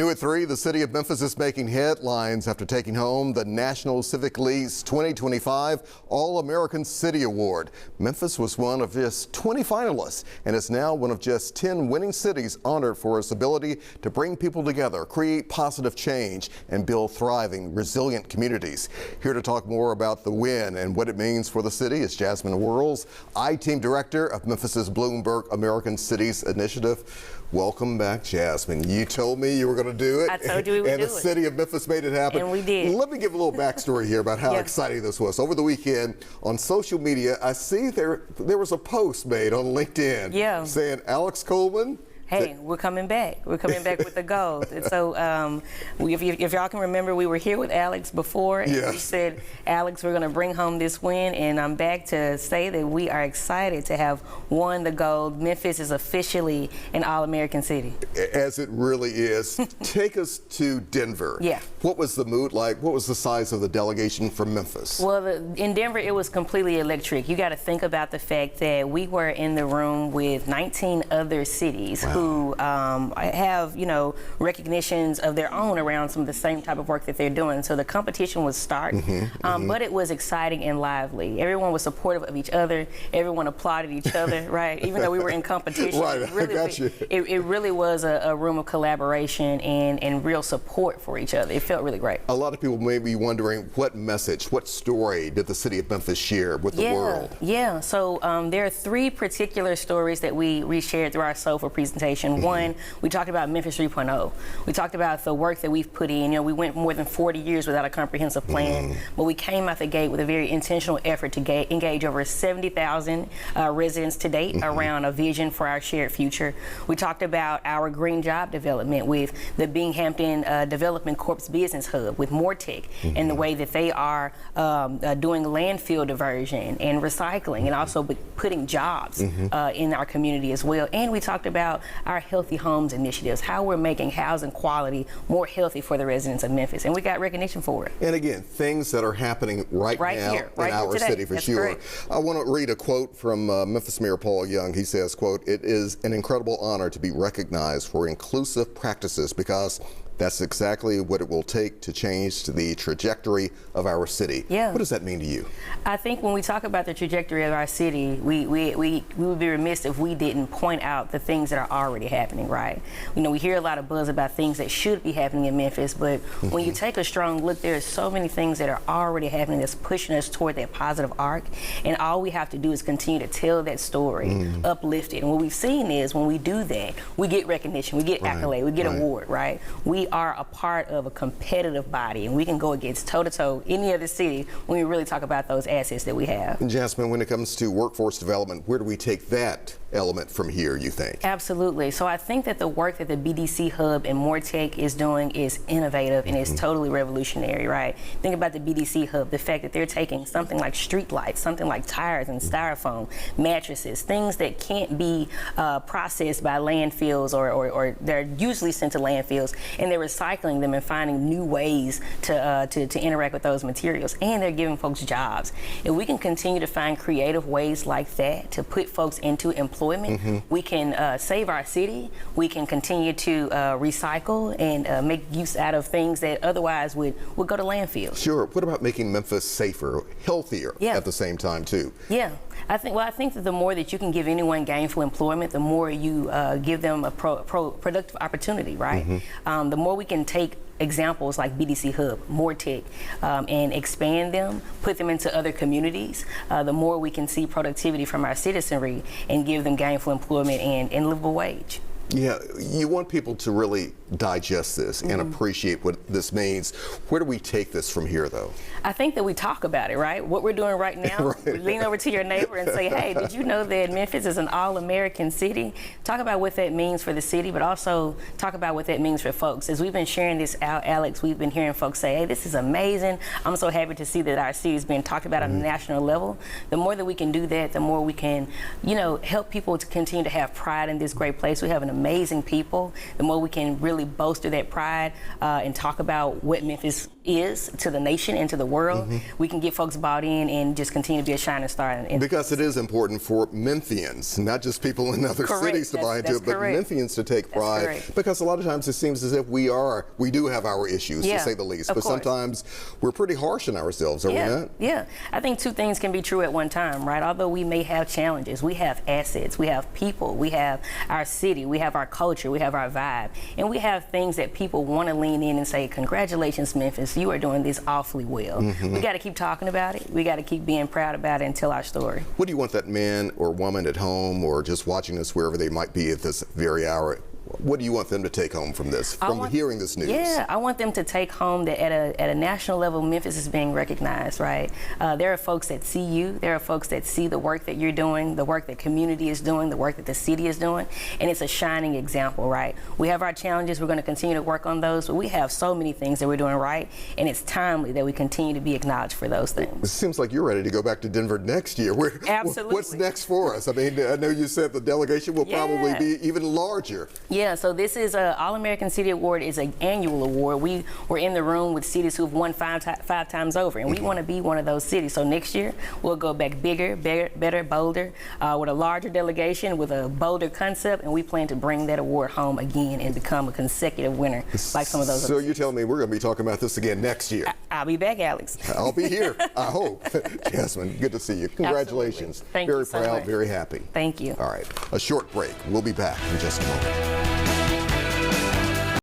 New at 3, the city of Memphis is making headlines after taking home the National Civic League's 2025 All-American City Award. Memphis was one of just 20 finalists and is now one of just 10 winning cities honored for its ability to bring people together, create positive change, and build thriving, resilient communities. Here to talk more about the win and what it means for the city is Jasmine Worrells, I-Team Director of Memphis's Bloomberg American Cities Initiative. Welcome back, Jasmine. You told me you were going to do it. I told you we would do it. And the city of Memphis made it happen. And we did. Let me give a little backstory here about how exciting this was. Over the weekend on social media, I see there was a post made on LinkedIn saying Alex Coleman, hey, we're coming back. We're coming back with the gold. And so if y'all can remember, we were here with Alex before, and we said, Alex, we're going to bring home this win, and I'm back to say that we are excited to have won the gold. Memphis is officially an All-American city. As it really is. Take us to Denver. Yeah. What was the mood like? What was the size of the delegation from Memphis? Well, in Denver, it was completely electric. You got to think about the fact that we were in the room with 19 other cities who have, recognitions of their own around some of the same type of work that they're doing. So the competition was stark, but it was exciting and lively. Everyone was supportive of each other. Everyone applauded each other, right? Even though we were in competition. Right, I got you. It really was a room of collaboration and real support for each other. It felt really great. A lot of people may be wondering what message, what story did the city of Memphis share with the world? Yeah, so there are three particular stories that we shared through our SOFA presentation. One, we talked about Memphis 3.0. We talked about the work that we've put in. We went more than 40 years without a comprehensive plan, but we came out the gate with a very intentional effort to engage over 70,000 residents to date around a vision for our shared future. We talked about our green job development with the Binghamton Development Corps Business Hub with Mortec and the way that they are doing landfill diversion and recycling and also putting jobs in our community as well. And we talked about our Healthy Homes initiatives, how we're making housing quality more healthy for the residents of Memphis. And we got recognition for it. And again, things that are happening right now here, in our city for sure. I want to read a quote from Memphis Mayor Paul Young. He says, quote, "It is an incredible honor to be recognized for inclusive practices because that's exactly what it will take to change the trajectory of our city." What does that mean to you? I think when we talk about the trajectory of our city, we would be remiss if we didn't point out the things that are already happening, right? We hear a lot of buzz about things that should be happening in Memphis, but when you take a strong look, there are so many things that are already happening that's pushing us toward that positive arc, and all we have to do is continue to tell that story, uplift it. And what we've seen is when we do that, we get recognition, we get accolade, we get award, right? We are a part of a competitive body, and we can go against toe-to-toe any other city when we really talk about those assets that we have. And Jasmine, when it comes to workforce development, where do we take that element from here, you think? Absolutely. So I think that the work that the BDC Hub and Mortec is doing is innovative and is totally revolutionary, right? Think about the BDC Hub, the fact that they're taking something like street lights, something like tires and styrofoam, mattresses, things that can't be processed by landfills or they're usually sent to landfills, and they're recycling them and finding new ways to interact with those materials, and they're giving folks jobs. If we can continue to find creative ways like that to put folks into employment, we can save our city, we can continue to recycle and make use out of things that otherwise would go to landfills. Sure. What about making Memphis safer, healthier at the same time too? Yeah. I think that the more that you can give anyone gainful employment, the more you give them a productive opportunity, right? The more we can take examples like BDC Hub, Mortec, and expand them, put them into other communities, the more we can see productivity from our citizenry and give them gainful employment and livable wage. Yeah, you want people to really digest this and appreciate what this means. Where do we take this from here, though? I think that we talk about it, right? What we're doing right now, we lean over to your neighbor and say, hey, did you know that Memphis is an all-American city? Talk about what that means for the city, but also talk about what that means for folks. As we've been sharing this out, Alex, we've been hearing folks say, hey, this is amazing. I'm so happy to see that our city is being talked about on a national level. The more that we can do that, the more we can, help people to continue to have pride in this great place. We have an amazing people. The more we can really bolster that pride and talk about what Memphis is to the nation and to the world, we can get folks bought in and just continue to be a shining star. Because it is important for Memphians, not just people in other Correct. cities to buy into That's it, but correct. Memphians to take pride. correct. Because a lot of times it seems as if we do have our issues, Yeah, to say the least. of But course. sometimes we're pretty harsh on ourselves, are we not? Yeah. I think two things can be true at one time, right? Although we may have challenges, we have assets, we have people, we have our city, we have our culture, we have our vibe, and we have things that people want to lean in and say, congratulations, Memphis, you are doing this awfully well. We got to keep talking about it. We got to keep being proud about it and tell our story. What do you want that man or woman at home or just watching us wherever they might be at this very hour? What do you want them to take home from this, from hearing this news? Yeah, I want them to take home that at a national level, Memphis is being recognized, right? There are folks that see you. There are folks that see the work that you're doing, the work that community is doing, the work that the city is doing, and it's a shining example, right? We have our challenges. We're going to continue to work on those, but we have so many things that we're doing right, and it's timely that we continue to be acknowledged for those It things. seems like you're ready to go back to Denver next year. Absolutely. What's next for us? I mean, I know you said the delegation will probably be even larger. Yeah, so this is a All-American City Award is an annual award. We were in the room with cities who've won five times over, and we want to be one of those cities. So next year, we'll go back bigger, better, bolder, with a larger delegation, with a bolder concept, and we plan to bring that award home again and become a consecutive winner like some of those So other you're telling me we're going to be talking about this again next year? I'll be back, Alex. I'll be here, I hope. Jasmine, good to see you. Congratulations. Absolutely. Thank you very so proud, much. very happy. Thank you. All right, a short break. We'll be back in just a moment.